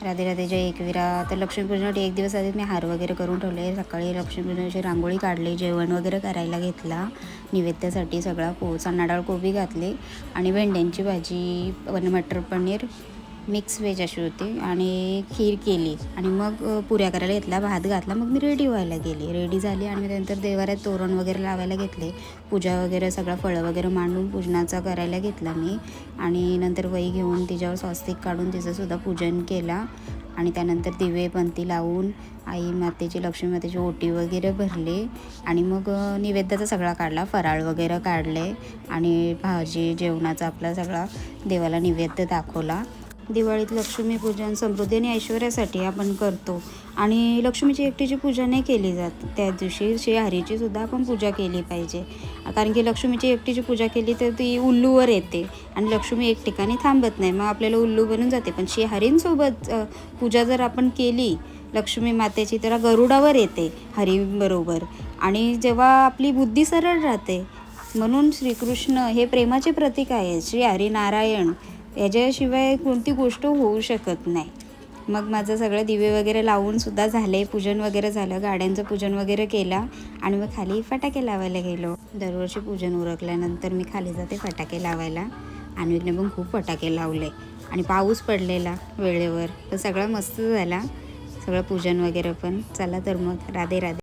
राधे राधे जय एकविरा. तर लक्ष्मीपूजनासाठी एक दिवस आधी मी हार वगैरे करून ठेवले. सकाळी लक्ष्मीपूजनाची रांगोळी काढली, जेवण वगैरे करायला घेतला, नैवेद्यासाठी सगळा चणा डाळ कोबी घातली आणि भेंड्यांची भाजी, मटर पनीर मिक्स व्हेज अशी होती आणि खीर केली आणि मग पुऱ्या करायला घेतला, भात घातला. मग मी रेडी व्हायला गेली. रेडी झाली आणि नंतर देवाऱ्यात तोरण वगैरे लावायला घेतले. पूजा वगैरे सगळं फळं वगैरे मांडून पूजनाचा करायला घेतला मी आणि नंतर वही घेऊन तिच्यावर स्वस्तिक काढून तिचंसुद्धा पूजन केला आणि त्यानंतर दिवे पंती लावून आई मातेची लक्ष्मी मातेची ओटी वगैरे भरली आणि मग नैवेद्याचा सगळा काढला, फराळ वगैरे काढले आणि भाजी जेवणाचा आपला सगळा देवाला नैवेद्य दाखवला. दिवाळीत लक्ष्मीपूजन समृद्धी आणि ऐश्वर्यासाठी आपण करतो आणि लक्ष्मीची एकटीची पूजा नाही केली जात. त्या दिवशी श्रीहरीची सुद्धा आपण पूजा केली पाहिजे, कारण की लक्ष्मीची एकटीची पूजा केली तर ती उल्लूवर येते आणि लक्ष्मी एक ठिकाणी थांबत नाही, मग आपल्याला उल्लू बनून जाते. पण श्रीहरींसोबत पूजा जर आपण केली लक्ष्मी मातेची तर गरुडावर येते हरीबरोबर आणि जेव्हा आपली बुद्धी सरळ राहते. म्हणून श्रीकृष्ण हे प्रेमाचे प्रतीक आहे. श्रीहरी नारायण याच्याशिवाय कोणती गोष्ट होऊ शकत नाही. मग माझं सगळं दिवे वगैरे लावून सुद्धा झाले, पूजन वगैरे झालं, गाड्यांचं पूजन वगैरे केला आणि मग खाली फटाके लावायला गेलो. दरवर्षी पूजन उरकल्यानंतर मी खाली जाते फटाके लावायला. अन्विकने पण खूप फटाके लावले आणि पाऊस पडलेला वेळेवर, तर सगळं मस्त झाला सगळं पूजन वगैरे पण. चला तर मग राधे राधे.